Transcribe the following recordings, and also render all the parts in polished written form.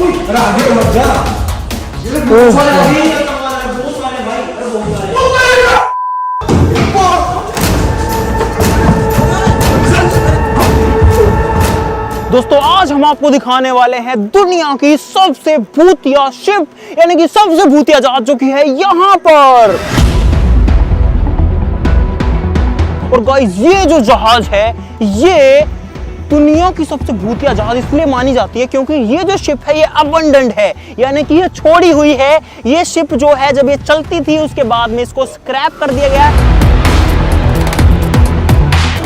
अरे आगे मत जा। दोस्तों आज हम आपको दिखाने वाले हैं दुनिया की सबसे भूतिया शिप, यानी कि सबसे भूतिया जहाज जो कि है यहाँ पर। और गाइस ये जो जहाज है ये दुनिया की सबसे भूतिया जहाज इसलिए मानी जाती है क्योंकि ये जो शिप है ये अबंडेंट है, यानी कि ये छोड़ी हुई है। ये शिप जो है जब ये चलती थी उसके बाद में इसको स्क्रैप कर दिया गया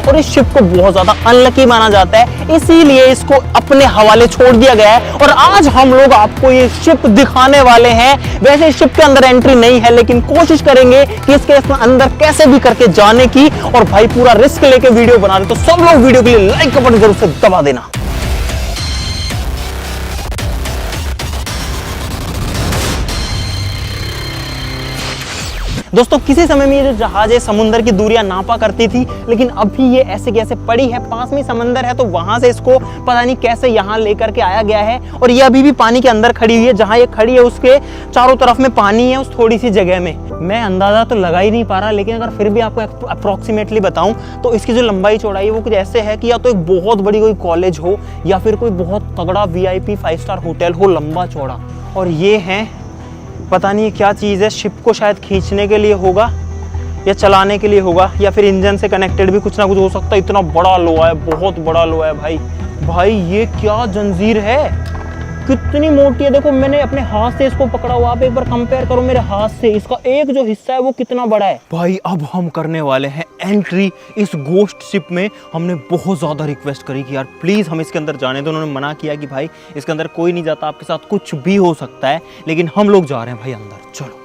और इस शिप को बहुत ज्यादा अनलकी माना जाता है, इसीलिए इसको अपने हवाले छोड़ दिया गया है। और आज हम लोग आपको ये शिप दिखाने वाले हैं। वैसे शिप के अंदर एंट्री नहीं है लेकिन कोशिश करेंगे कि इसके अंदर कैसे भी करके जाने की। और भाई पूरा रिस्क लेके वीडियो बना रहे तो सब लोग वीडियो के लिए लाइक का बटन जरूर से दबा देना। दोस्तों किसी समय में ये जो जहाज है समुद्र की दूरियां नापा करती थी, लेकिन अभी ये ऐसे कैसे पड़ी है, पास में समंदर है तो वहां से इसको पता नहीं कैसे यहाँ लेकर के आया गया है। और ये अभी भी पानी के अंदर खड़ी हुई है, जहां ये खड़ी है उसके चारों तरफ में पानी है उस थोड़ी सी जगह में। मैं अंदाजा तो लगा ही नहीं पा रहा, लेकिन अगर फिर भी आपको अप्रोक्सीमेटली बताऊं तो इसकी जो लंबाई चौड़ाई है वो कुछ ऐसे है कि या तो एक बहुत बड़ी कोई कॉलेज हो या फिर कोई बहुत तगड़ा VIP 5 स्टार होटल हो, लंबा चौड़ा। और ये है पता नहीं क्या चीज़ है, शिप को शायद खींचने के लिए होगा या चलाने के लिए होगा या फिर इंजन से कनेक्टेड भी कुछ ना कुछ हो सकता है। इतना बड़ा लोहा है, बहुत बड़ा लोहा है भाई। भाई ये क्या जंजीर है, कितनी मोटी है। देखो मैंने अपने हाथ से इसको पकड़ा हुआ, आप एक बार कंपेयर करो मेरे हाथ से, इसका एक जो हिस्सा है वो कितना बड़ा है। भाई अब हम करने वाले हैं एंट्री इस गोस्ट शिप में। हमने बहुत ज्यादा रिक्वेस्ट करी कि यार प्लीज हम इसके अंदर जाने दो। उन्होंने मना किया कि भाई इसके अंदर कोई नहीं जाता, आपके साथ कुछ भी हो सकता है, लेकिन हम लोग जा रहे हैं भाई अंदर, चलो।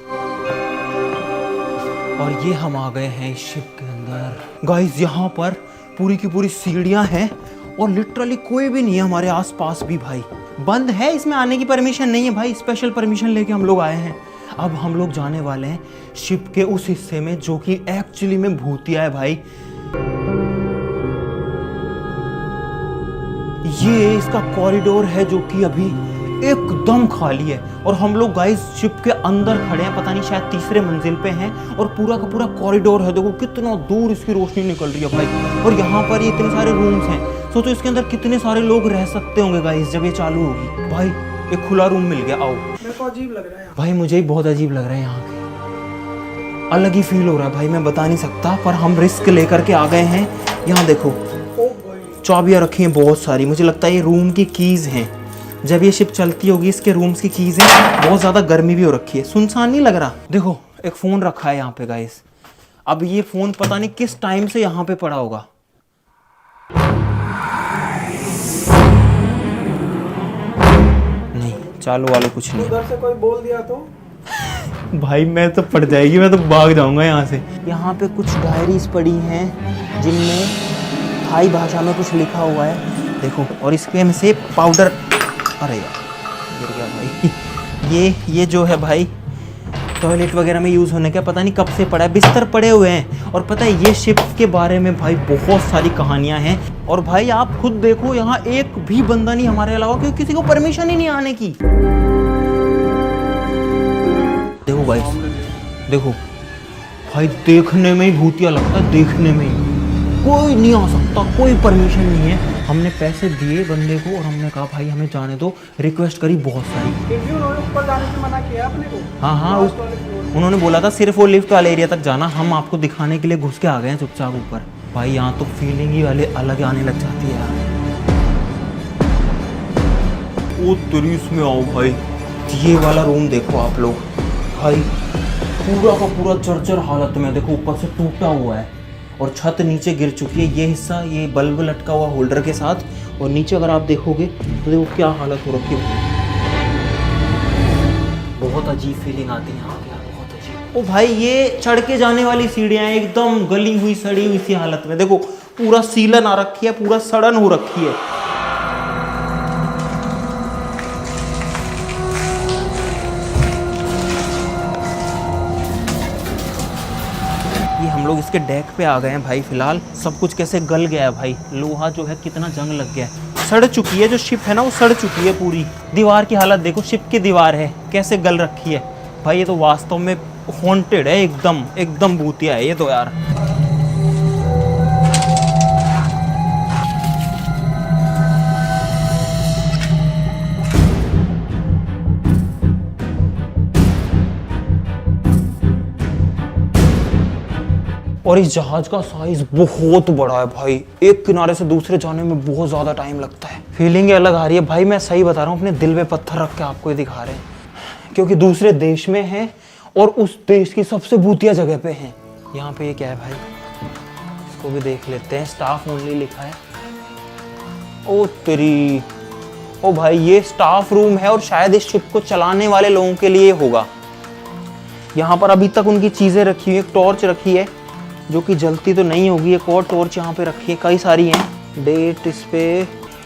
और ये हम आ गए हैं इस शिप के अंदर। गाइस यहाँ पर पूरी की पूरी सीढ़ियां हैं और लिटरली कोई भी नहीं है हमारे आसपास भी। भाई बंद है, इसमें आने की परमिशन नहीं है भाई, स्पेशल परमिशन लेके हम लोग आए हैं। अब हम लोग जाने वाले हैं शिप के उस हिस्से में जो कि एक्चुअली में भूतिया है भाई। ये इसका कॉरिडोर है जो कि अभी एकदम खाली है और हम लोग गाइस शिप के अंदर खड़े हैं, पता नहीं शायद तीसरे मंजिल पे हैं। और पूरा का पूरा कॉरिडोर है, देखो कितना दूर इसकी रोशनी निकल रही है भाई। और यहाँ पर ये इतने सारे रूम्स हैं, सोचो इसके अंदर कितने सारे लोग रह सकते होंगे गाइस जब ये चालू होगी। भाई एक खुला रूम मिल गया, आओ। मेरे को अजीब लग रहा है भाई, मुझे ही बहुत अजीब लग रहा है, यहाँ के अलग ही फील हो रहा है भाई, मैं बता नहीं सकता। पर हम रिस्क लेकर के आ गए हैं। यहाँ देखो चाबियाँ रखी हैं बहुत सारी, मुझे लगता है ये रूम की कीज हैं। जब ये शिप चलती होगी इसके रूम्स की कीज हैं। बहुत ज़्यादा गर्मी भी हो रखी है, सुनसान नहीं लग रहा। देखो एक फ़ोन रखा है यहाँ पे गाइस। अब ये फ़ोन पता नहीं किस टाइम से यहाँ पे पड़ा होगा। नहीं चालू वाले कुछ नहीं। उधर से कोई बोल दिया तो भाई मैं तो पड़ जाएगी, मैं तो भाग जाऊंगा यहाँ से। यहाँ पे कुछ डायरीज पड़ी हैं जिनमें थाई भाषा में कुछ लिखा हुआ है, देखो। और इसके में से पाउडर, अरे यार गिर गया भाई। ये जो है भाई टॉयलेट वगैरह में यूज़ होने का पता नहीं कब से पड़ा है, बिस्तर पड़े हुए हैं। और पता है ये शिप के बारे में भाई बहुत सारी कहानियाँ हैं। और भाई आप खुद देखो यहाँ एक भी बंदा नहीं हमारे अलावा, क्योंकि किसी को परमिशन ही नहीं आने की। देखो भाई, देखो भाई, देखने में ही भूतिया लगता है, देखने में ही। कोई नहीं आ सकता, कोई परमिशन नहीं है। हमने पैसे दिए बंदे को और हमने कहा भाई हमें जाने दो, रिक्वेस्ट करी बहुत सारी। ऊपर जाने से मना किया आपने को? हाँ उन्होंने बोला था सिर्फ वो लिफ्ट वाले एरिया तक जाना, हम आपको दिखाने के लिए घुस के आ गए हैं चुपचाप ऊपर। भाई यहाँ तो फीलिंग ही वाले अलग आने लग जाती है यार। ओ तरीस में आओ भाई, ये वाला रूम देखो आप लोग भाई, पूरा का पूरा जर्जर हालत में, देखो ऊपर से टूटा हुआ है और छत नीचे गिर चुकी है। ये हिस्सा, ये बल्ब लटका हुआ होल्डर के साथ, और नीचे अगर आप देखोगे तो देखो क्या हालत हो रखी है। बहुत अजीब फीलिंग आती है यहाँ पे, बहुत अजीब। ओ भाई ये चढ़ के जाने वाली सीढ़ियाँ एकदम गली हुई सड़ी हुई सी हालत में, देखो पूरा सीलन आ रखी है, पूरा सड़न हो रखी है। इसके डेक पे आ गए हैं भाई। फिलहाल सब कुछ कैसे गल गया है भाई, लोहा जो है कितना जंग लग गया है, सड़ चुकी है। जो शिप है ना वो सड़ चुकी है पूरी। दीवार की हालत देखो, शिप की दीवार है कैसे गल रखी है भाई। ये तो वास्तव में हॉन्टेड है, एकदम एकदम भूतिया है ये तो यार। और इस जहाज का साइज बहुत बड़ा है भाई, एक किनारे से दूसरे जाने में बहुत ज्यादा टाइम लगता है। फीलिंग अलग आ रही है भाई, मैं सही बता रहा हूँ, अपने दिल पे पत्थर रख के आपको ये दिखा रहे हैं, क्योंकि दूसरे देश में है और उस देश की सबसे भूतिया जगह पे हैं। यहाँ पे ये क्या है भाई, इसको भी देख लेते हैं। स्टाफ ओनली लिखा है। ओ तेरी, ओ भाई ये स्टाफ रूम है और शायद इस शिप को चलाने वाले लोगों के लिए होगा। यहाँ पर अभी तक उनकी चीजें रखी हुई, एक टॉर्च रखी है जो कि जलती तो नहीं होगी, एक और टॉर्च यहाँ पे रखी है, कई सारी हैं। डेट इस पे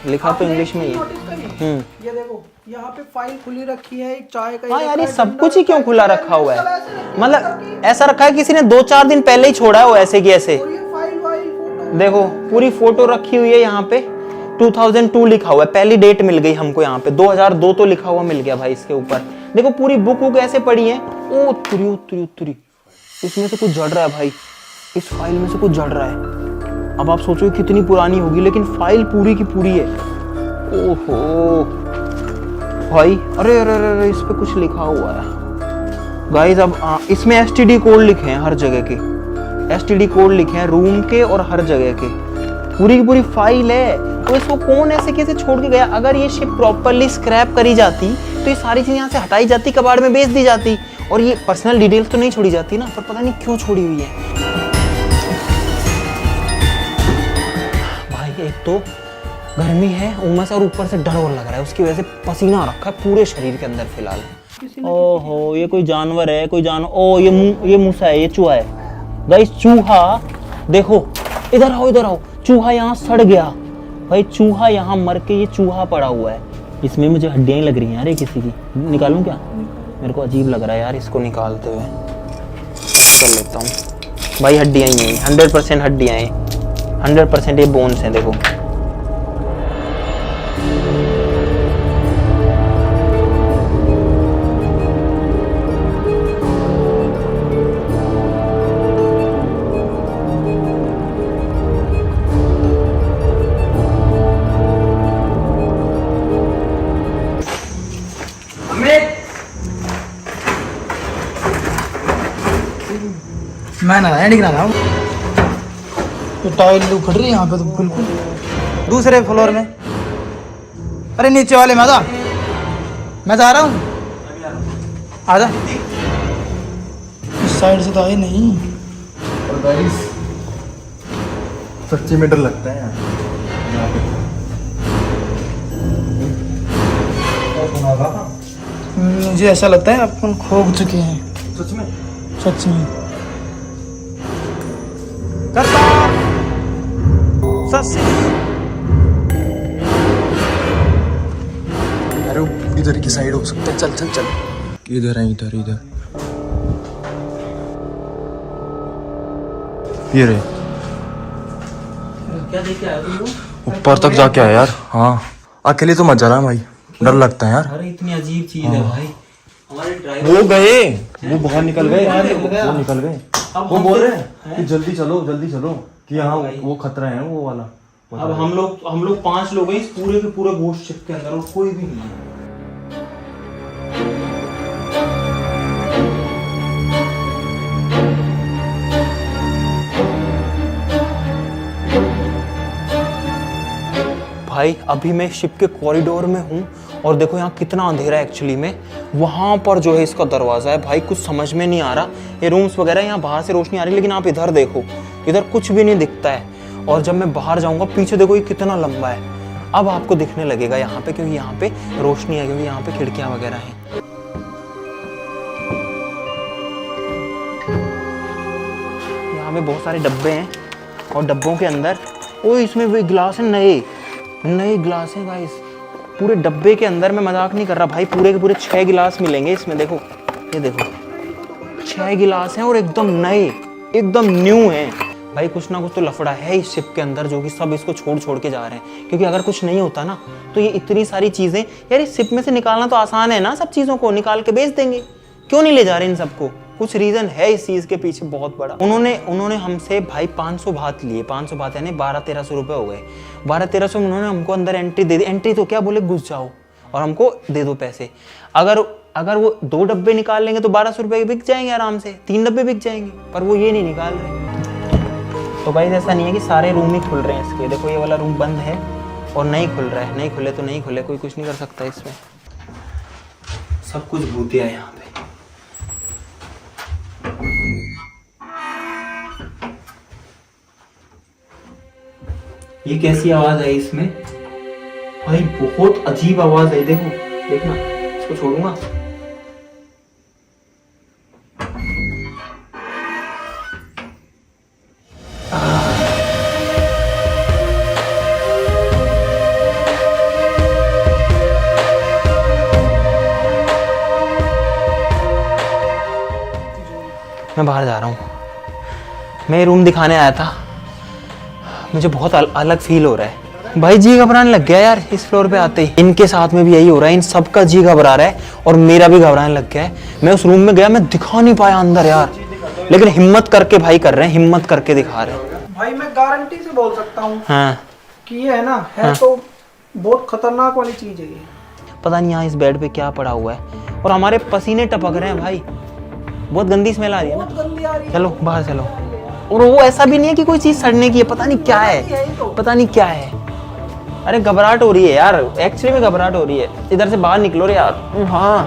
लिखा तो इंग्लिश में ही है। ये देखो यहाँ पे फाइल खुली रखी है, एक चाय का। हाँ यार ये सब कुछ ही क्यों खुला रखा हुआ है, मतलब ऐसा रखा है किसी ने 2-4 दिन पहले ही छोड़ा है वो ऐसे की ऐसे। देखो पूरी फोटो रखी हुई है यहाँ पे, 2002 लिखा हुआ है, पहली डेट मिल गई हमको यहाँ पे, 2002 तो लिखा हुआ मिल गया भाई इसके ऊपर। देखो पूरी बुक ऐसे पड़ी है। ओ तुरी तुरी तुरी, इसमें से कुछ जड़ रहा है भाई, इस फाइल में से कुछ जड़ रहा है। अब आप सोचो कितनी पुरानी होगी, लेकिन फाइल पूरी की पूरी है। ओहो भाई, अरे अरे अरे इस पे कुछ लिखा हुआ है गाइस। अब इसमें एसटीडी कोड लिखे हैं, हर जगह के एसटीडी कोड लिखे हैं, रूम के और हर जगह के। पूरी की पूरी फाइल है। तो इसको कौन ऐसे कैसे छोड़ के गया? अगर ये शिप प्रॉपरली स्क्रैप करी जाती तो ये सारी चीजें यहाँ से हटाई जाती, कबाड़ में बेच दी जाती, और ये पर्सनल डिटेल्स तो नहीं छोड़ी जाती ना, पर पता नहीं क्यों छोड़ी हुई है। एक तो गर्मी है, उमस, और ऊपर से डर और लग रहा है, उसकी वजह से पसीना आ रखा है पूरे शरीर के अंदर फिलहाल। ओहो ये कोई जानवर है, कोई जानवर। ओ ये मूसा है, ये चूहा है गाइस, चूहा। देखो इधर आओ इधर आओ, चूहा यहाँ सड़ गया भाई, चूहा यहाँ मर के ये चूहा पड़ा हुआ है। इसमें मुझे हड्डियां लग रही हैं यार, ये किसी की निकालूं क्या? मेरे को अजीब लग रहा है यार इसको निकालते हुए, कर लेता हूँ भाई। हड्डियां ही हैं, 100% हड्डियां हैं, 100% ये बोन्स हैं। देखो मैं ना दिख रहा था, तो टाइल उखड़ रही है यहाँ पे तो बिल्कुल। दूसरे फ्लोर में, अरे नीचे वाले में आ जा, मैं जा रहा हूँ, आ जा। इस साइड से तो आए नहीं। और गाइस सच्ची में डर लगता है यहाँ पे। मुझे ऐसा लगता है अपन खो चुके हैं सच में। सच में। करता सच। अरे वो इधर की साइड हो सकता है, चल चल चल। इधर है, इधर इधर ये रहे। क्या देख के आया तुम लोग? ऊपर तक जाके आया यार। हाँ अकेले तो मत जाना भाई, डर लगता है यार। अरे इतनी अजीब चीज है भाई। हमारे ड्राइवर वो गए, वो बाहर निकल गए, वो निकल गए। वो बोल रहे हैं कि जल्दी चलो कि यहाँ वो खतरा है वो वाला। अब हम लोग 5 लोग हैं इस पूरे के पूरे घोस्ट शिप के अंदर, और कोई भी नहीं है। भाई अभी मैं शिप के कॉरिडोर में हूँ और देखो यहाँ कितना अंधेरा है एक्चुअली में। वहाँ पर जो है इसका दरवाज़ा है भाई, कुछ समझ में नहीं आ रहा। ये रूम्स वगैरह यहाँ बाहर से रोशनी आ रही है, लेकिन आप इधर देखो, इधर कुछ भी नहीं दिखता है। और जब मैं बाहर जाऊँगा, पीछे देखो ये कितना लंबा है। अब आपको दिखने लगेगा यहाँ पे, क्योंकि यहाँ पे रोशनी है, क्योंकि यहाँ पे खिड़कियाँ वगैरह हैं। यहाँ पे बहुत सारे डब्बे हैं और डब्बों के अंदर ओ इसमें वो गिलास है, नए गिलास हैं गाइस पूरे डब्बे के अंदर। मैं मजाक नहीं कर रहा भाई, पूरे के पूरे 6 गिलास मिलेंगे इसमें। देखो ये देखो 6 गिलास हैं और एकदम नए, एकदम न्यू है। भाई कुछ ना कुछ तो लफड़ा है इस शिप के अंदर, जो कि सब इसको छोड़ छोड़ के जा रहे हैं। क्योंकि अगर कुछ नहीं होता ना तो ये इतनी सारी चीजें, यार इस शिप में से निकालना तो आसान है ना, सब चीजों को निकाल के बेच देंगे। क्यों नहीं ले जा रहे इन सबको? कुछ रीजन है इस चीज के पीछे बहुत बड़ा। उन्होंने हमसे भाई 500 बात लिए, 500 बात यानी 1200-1300 रुपए हो गए। 1200-1300 में उन्होंने हमको अंदर एंट्री दे दी। एंट्री तो क्या, बोले घुस जाओ और हमको दे दो पैसे। अगर वो 2 डब्बे निकाल लेंगे तो 1200 रुपए बिक जाएंगे आराम से, 3 डब्बे बिक जाएंगे, पर वो ये नहीं निकाल रहे। तो भाई ऐसा नहीं है कि सारे रूम ही खुल रहे हैं इसके। देखो ये वाला रूम बंद है और नहीं खुल रहा है, नहीं खुले तो नहीं खुले, कोई कुछ नहीं कर सकता इसमें। सब कुछ भूतिया है यहाँ पे। ये कैसी आवाज है इसमें भाई? बहुत अजीब आवाज है। देखो, देखना, इसको छोड़ूंगा। मैं बाहर जा रहा हूँ। मैं रूम दिखाने आया था, मुझे बहुत अलग फील हो रहा है भाई। जी घबराने लग गया यार इस फ्लोर पे आते ही। इनके साथ में भी यही हो रहा है, इन सबका जी घबरा रहा है और मेरा भी घबराने लग गया है। मैं उस रूम में गया, मैं दिखा नहीं पाया अंदर यार, लेकिन हिम्मत करके भाई कर रहे हैं, हिम्मत करके दिखा रहे हैं। भाई मैं गारंटी से बोल सकता हूँ हाँ कि ये है ना, है तो बहुत खतरनाक वाली चीज है ये। पता नहीं यहाँ इस बेड पे क्या पड़ा हुआ है और हमारे पसीने टपक रहे हैं भाई। बहुत गंदी स्मेल आ रही है ना। चलो बाहर चलो। और वो ऐसा भी नहीं है कि कोई चीज सड़ने की है, पता नहीं क्या है, पता नहीं क्या है। अरे घबराहट हो रही है यार, एक्चुअली में घबराहट हो रही है। इधर से बाहर निकलो रे यार। हाँ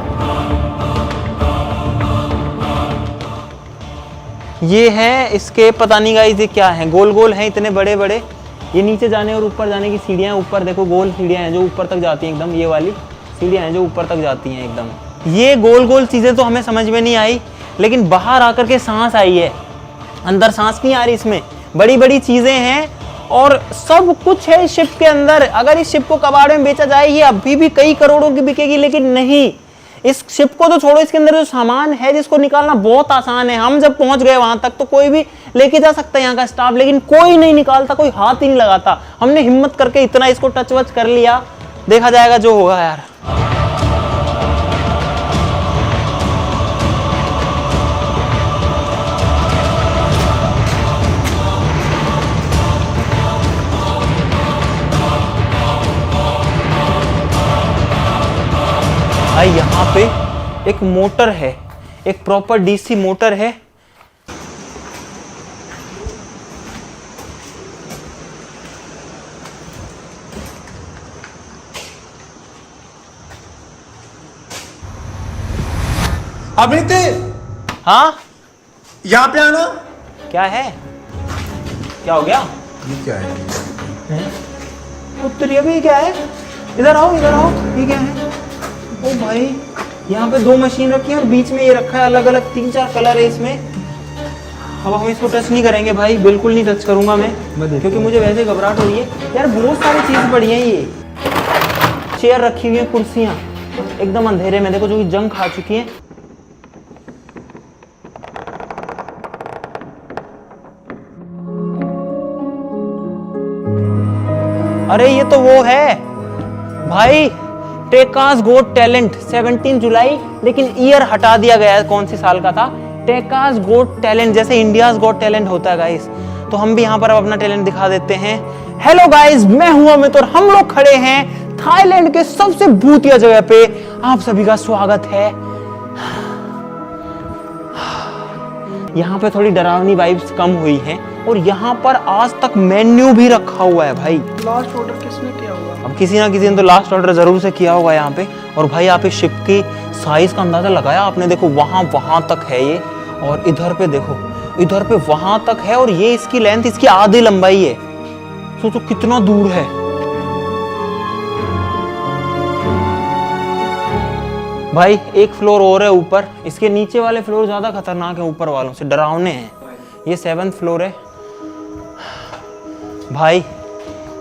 ये है इसके, पता नहीं गाइस ये क्या है, गोल गोल हैं इतने बड़े बड़े। ये नीचे जाने और ऊपर जाने की सीढ़ियाँ, ऊपर देखो गोल सीढ़ियाँ हैं जो ऊपर तक जाती हैं एकदम। ये वाली सीढ़ियाँ हैं जो ऊपर तक जाती हैं एकदम। ये गोल गोल चीजें तो हमें समझ में नहीं आई, लेकिन बाहर आकर के सांस आई है। अंदर सांस नहीं आ रही इसमें। बड़ी बड़ी चीजें हैं और सब कुछ है इस शिप के अंदर। अगर इस शिप को कबाड़ में बेचा जाए ये अभी भी कई करोड़ों की बिकेगी, लेकिन नहीं, इस शिप को तो छोड़ो, इसके अंदर जो सामान है जिसको निकालना बहुत आसान है। हम जब पहुंच गए वहां तक तो कोई भी लेके जा सकता है यहाँ का स्टाफ, लेकिन कोई नहीं निकालता, कोई हाथ ही नहीं लगाता। हमने हिम्मत करके इतना इसको टच वच कर लिया, देखा जाएगा जो होगा यार। भाई यहाँ पे एक मोटर है, एक प्रॉपर डीसी मोटर है। अमित, हाँ यहाँ पे आना। क्या है, क्या हो गया? ये क्या है? उत्तर ये भी क्या है? इधर आओ, इधर आओ। ये क्या है? ओ भाई यहाँ पे 2 मशीन रखी है और बीच में ये रखा है, अलग अलग 3-4 कलर है इसमें। अब हम इसको टच नहीं करेंगे भाई, बिल्कुल नहीं टच करूंगा मैं, क्योंकि मुझे वैसे घबराहट हो रही है यार। बहुत सारी चीज पड़ी है। ये चेयर रखी हुई है, कुर्सियां एकदम अंधेरे में, देखो जो कि जंग खा चुकी हैं। अरे ये तो वो है भाई, टेकास गोट टैलेंट 17 जुलाई, लेकिन ईयर हटा दिया गया है, कौन सी साल का था। टेकास गोट टैलेंट, जैसे इंडियाज गोट टैलेंट होता है गाइस, तो हम भी यहाँ पर अब अपना टैलेंट दिखा देते हैं। हेलो गाइस, मैं हूं अमित और हम लोग खड़े हैं थाईलैंड के सबसे भूतिया जगह पे। आप सभी का स्वागत है। यहाँ पे थोड़ी डरावनी वाइब्स कम हुई हैं और यहाँ पर आज तक मेन्यू भी रखा हुआ है भाई। लास्ट ऑर्डर किसने किया हुआ? अब किसी ना किसी ने तो लास्ट ऑर्डर जरूर से किया होगा यहाँ पे। और भाई आप इस शिप की साइज का अंदाजा लगाया आपने? देखो वहां तक है ये, और इधर पे देखो, इधर पे वहां तक है, और ये इसकी लेंथ, इसकी आधी लंबाई है। सोचो कितना दूर है भाई। एक फ्लोर और है ऊपर, इसके नीचे वाले फ्लोर ज्यादा खतरनाक है ऊपर वालों से, डरावने हैं। ये 7th फ्लोर है भाई।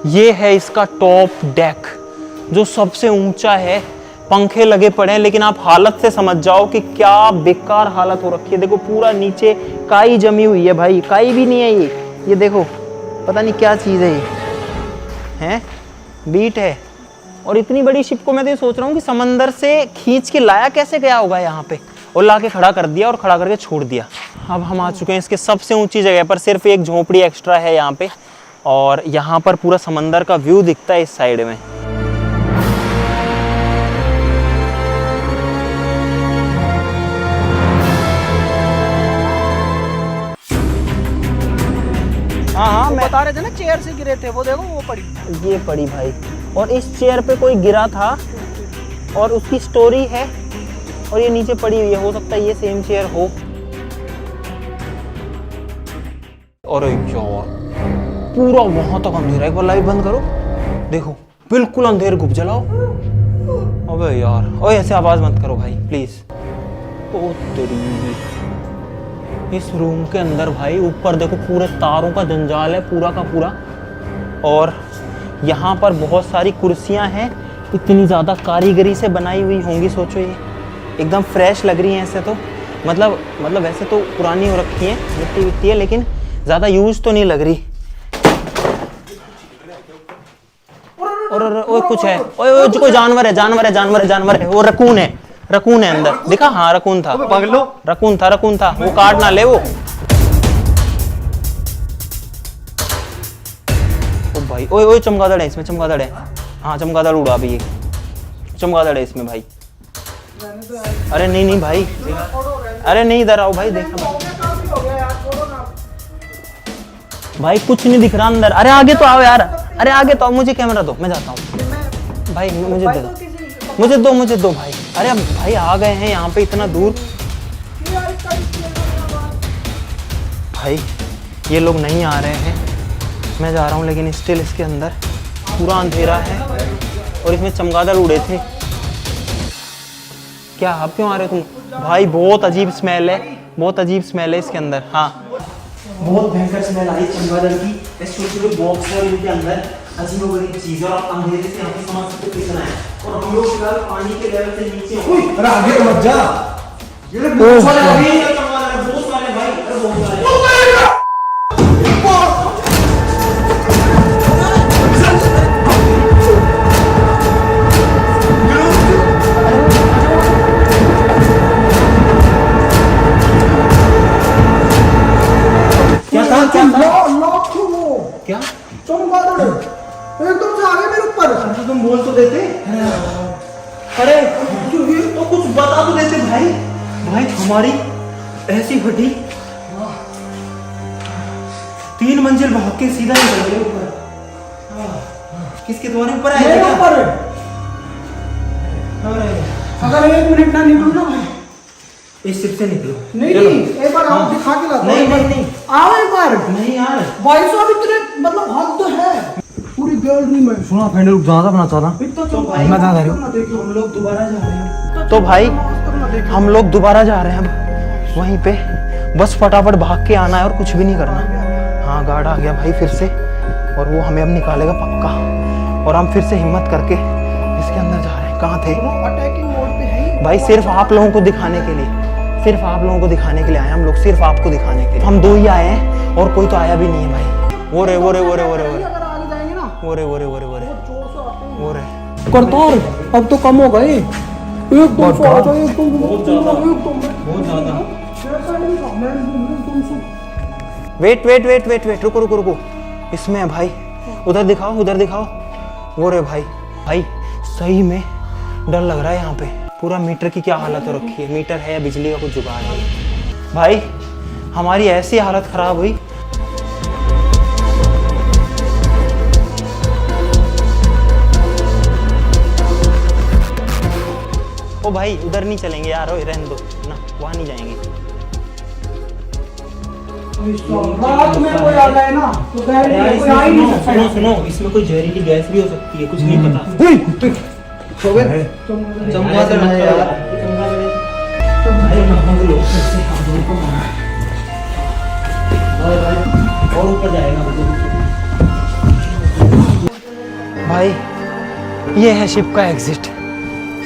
ये है इसका टॉप डेक जो सबसे ऊंचा है। पंखे लगे पड़े हैं, लेकिन आप हालत से समझ जाओ कि क्या बेकार हालत हो रखी है। देखो पूरा नीचे काई जमी हुई है भाई, काई भी नहीं है ये देखो, पता नहीं क्या चीज़ है ये, हैं बीट है। और इतनी बड़ी शिप को मैं तो ये सोच रहा हूँ कि समंदर से खींच के लाया कैसे गया होगा यहाँ पे, और ला के खड़ा कर दिया और खड़ा करके छोड़ दिया। अब हम आ चुके हैं इसके सबसे ऊंची जगह पर, सिर्फ एक झोपड़ी एक्स्ट्रा है यहाँ पे, और यहाँ पर पूरा समंदर का व्यू दिखता है इस साइड में। हाँ मैं बता रहे थे ना चेयर से गिरे थे, वो देखो वो पड़ी। ये पड़ी भाई, और इस चेयर पे कोई गिरा था और उसकी स्टोरी है, और ये नीचे पड़ी हुई है, हो सकता है ये सेम चेयर हो। अरे यार पूरा वहां तक अंधेरा, एक बार लाइट बंद करो, देखो बिल्कुल अंधेर, घुप जलाओ। अबे यार, ओए ऐसे आवाज मत करो भाई प्लीज। ओ तेरी, इस रूम के अंदर भाई ऊपर देखो पूरे तारों का जंजाल है पूरा का पूरा, और यहाँ पर बहुत सारी कुर्सियाँ हैं, इतनी ज़्यादा कारीगरी से बनाई हुई होंगी, सोचो ये एकदम फ्रेश लग रही हैं ऐसे तो, मतलब वैसे तो पुरानी हो रखी है, मिट्टी विट्टी है, लेकिन ज़्यादा यूज तो नहीं लग रही। और कुछ है, ओए कोई जानवर है, वो रकून है अंदर, दिखा? हाँ रकून था, रकून था, वो काट ना ले वो। ओ भाई, ओए चमगादड़ है इसमें, चमगादड़ है, हाँ चमगादड़ उड़ा भी, चमगादड़ है इसमें भाई। अरे नहीं भाई, अरे नहीं इधर आओ भाई, देखा भाई कुछ नहीं दिख रहा अंदर। अरे आगे तो आओ यार, अरे आगे तो आओ, मुझे कैमरा दो, मैं जाता हूँ भाई, मुझे दो भाई। अरे अब भाई आ गए हैं यहाँ पे इतना दूर, भाई ये लोग नहीं आ रहे हैं, मैं जा रहा हूँ, लेकिन स्टिल इसके अंदर पूरा अंधेरा है, और इसमें चमगादड़ उड़े थे। क्या आप क्यों आ रहे हो तुम भाई? बहुत अजीब स्मेल है इसके अंदर। हाँ बहुत भयंकर स्मेल आई चमगादड़ की, छोटे बॉक्स है इनके अंदर, अजीब चीज, और आप अंधेरे से यहाँ पे समझ सकते कितना है, और हम लोग फिलहाल पानी के लेवल से नीचे हैं। अरे आगे मत जा, ये बहुत सारे भाई, अरे बहुत सारे। क्या चमगादड़ एकदम से आ गए मेरे ऊपर। तो तुम बोल तो देते, अरे तो कुछ बता तो देते भाई। हमारी ऐसी फटी, 3 मंजिल भाग के सीधा निकल गए ऊपर। किसके तुम्हारे ऊपर आए थे? ऊपर अगर 1 मिनट ना निकलू ना भाई, इस शिप से निकलो। नहीं एक बार आओ, दिखा के लाता। नहीं आओ एक बार। नहीं यार, भाई साहब इतने मतलब हद तो है पूरी गैलरी में। सुना फ्रेंड, रुक ज्यादा बना चाहता तो भाई मैं कहाँ जा रही हूँ? हम लोग दोबारा जा रहे हैं। तो भाई हम लोग दोबारा जा रहे हैं अब वहीं पे, बस फटाफट भाग के आना है और कुछ भी नहीं करना। हाँ गार्ड आ गया भाई फिर से, और वो हमें अब निकालेगा पक्का, और हम फिर से हिम्मत करके इसके अंदर जा रहे हैं। कहाँ थे अटैकिंग मोड पे है भाई? सिर्फ आप लोगों को दिखाने के लिए, सिर्फ आप लोगों को दिखाने के लिए आए हम लोग, सिर्फ आपको दिखाने के लिए। हम 2 ही आए हैं और कोई तो आया भी नहीं है भाई। वो रे अगर आगे जाएंगे ना वो रे करतार अब तो कम हो गए। एकदम से आ जाओ, एकदम वेट, रुको, इसमें है भाई, उधर दिखाओ। वो रे भाई सही में डर लग रहा है यहाँ पे। पूरा मीटर की क्या हालत हो रखी है, मीटर है या बिजली का कुछ जुगाड़ है भाई? हमारी ऐसी हालत खराब हुई। ओ भाई उधर नहीं चलेंगे यार, रहने दो ना, वहां नहीं जाएंगे। रात में कोई आ गए ना तो कोई आ ही नहीं सकता। सुनो, इसमें कोई जहरीली गैस भी हो सकती है, कुछ नहीं पता। चमगादड़ है यार। और ऊपर जाएगा भाई। ये है शिप का एग्जिट,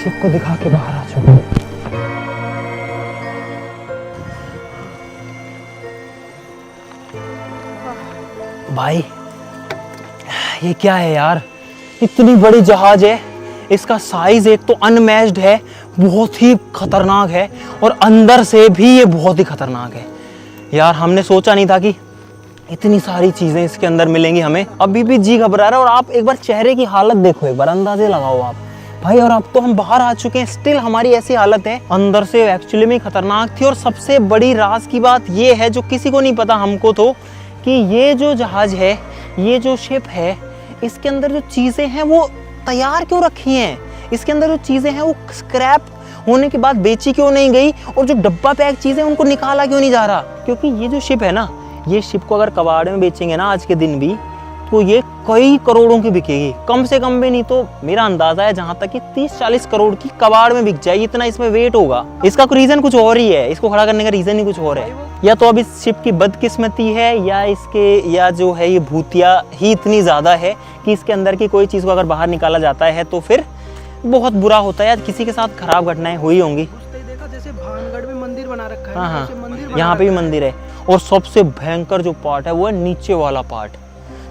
शिप को दिखा के बाहर आ चुका। भाई ये क्या है यार, इतनी बड़ी जहाज है, इसका साइज एक तो अनमैच्ड है, बहुत ही खतरनाक है, और अंदर से भी ये बहुत ही खतरनाक है यार। हमने सोचा नहीं था कि इतनी सारी चीजें इसके अंदर मिलेंगी हमें। अभी भी जी घबरा रहा है। और आप एक बार चेहरे की हालत देखो, एक बार अंदाजे लगाओ आप भाई। और अब तो हम बाहर आ चुके हैं, स्टिल हमारी ऐसी हालत है। अंदर से एक्चुअली में खतरनाक थी। और सबसे बड़ी राज की बात ये है, जो किसी को नहीं पता, हमको तो, कि ये जो जहाज है, ये जो शिप है, इसके अंदर जो चीजें हैं वो तैयार क्यों रखी हैं। इसके अंदर जो चीजें हैं वो स्क्रैप होने के बाद बेची क्यों नहीं गई, और जो डब्बा पैक चीजें उनको निकाला क्यों नहीं जा रहा। क्योंकि ये जो शिप है ना, ये शिप को अगर कबाड़ में बेचेंगे ना आज के दिन भी, तो ये कई करोड़ों की बिकेगी, कम से कम भी नहीं तो मेरा अंदाजा है जहां तक कि 30-40 करोड़ की कबाड़ में बिक जाएगी, इतना इसमें वेट होगा। इसका रीजन कुछ और ही है, इसको खड़ा करने का रीजन ही कुछ और है। या तो अब इस शिप की बदकिस्मती है, या जो है ये भूतिया ही इतनी ज्यादा है कि इसके अंदर की कोई चीज को अगर बाहर निकाला जाता है तो फिर बहुत बुरा होता है, या किसी के साथ खराब घटनाएं हुई होंगी। देखा जैसे भानगढ़ में मंदिर बना रखा है, हाँ, मंदिर यहाँ पे भी मंदिर है। और सबसे भयंकर जो पार्ट है वो है नीचे वाला पार्ट,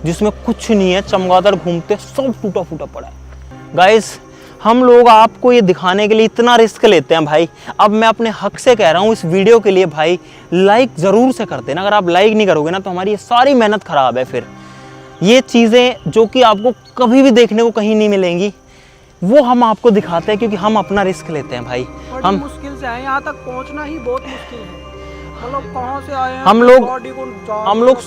जिसमें कुछ नहीं है, चमगादड़ घूमते, सब टूटा फूटा पड़ा है। गाइस, हम लोग आपको ये दिखाने के लिए इतना रिस्क लेते हैं भाई। अब मैं अपने हक से कह रहा हूँ इस वीडियो के लिए भाई, लाइक जरूर से कर देना। अगर आप लाइक नहीं करोगे ना तो हमारी ये सारी मेहनत खराब है। फिर ये चीजें जो कि आपको कभी भी देखने को कहीं नहीं मिलेंगी, वो हम आपको दिखाते हैं क्योंकि हम अपना रिस्क लेते हैं भाई। हम मुश्किल से आए, यहाँ तक पहुँचना ही बहुत मुश्किल है। मतलब कहाँ से आए हैं, हम लोग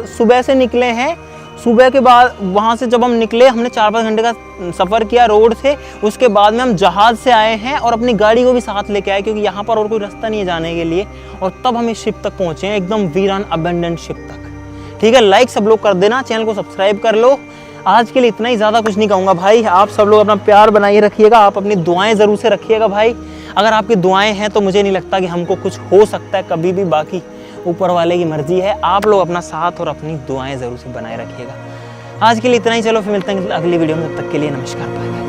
सुबह से निकले हैं। सुबह के बाद वहाँ से जब हम निकले, हमने 4-5 घंटे का सफ़र किया रोड से। उसके बाद में हम जहाज़ से आए हैं और अपनी गाड़ी को भी साथ लेके आए, क्योंकि यहाँ पर और कोई रास्ता नहीं है जाने के लिए। और तब हम इस शिप तक पहुँचे हैं, एकदम वीरान अबेंडेंड शिप तक। ठीक है, लाइक सब लोग कर देना, चैनल को सब्सक्राइब कर लो। आज के लिए इतना ही, ज़्यादा कुछ नहीं कहूँगा भाई। आप सब लोग अपना प्यार बनाए रखिएगा, आप अपनी दुआएं ज़रूर से रखिएगा भाई। अगर आपकी दुआएं हैं तो मुझे नहीं लगता कि हमको कुछ हो सकता है कभी भी। बाकी ऊपर वाले की मर्जी है। आप लोग अपना साथ और अपनी दुआएं ज़रूर से बनाए रखिएगा। आज के लिए इतना ही, चलो फिर मिलते हैं अगली वीडियो में। तब तक के लिए नमस्कार, बाय।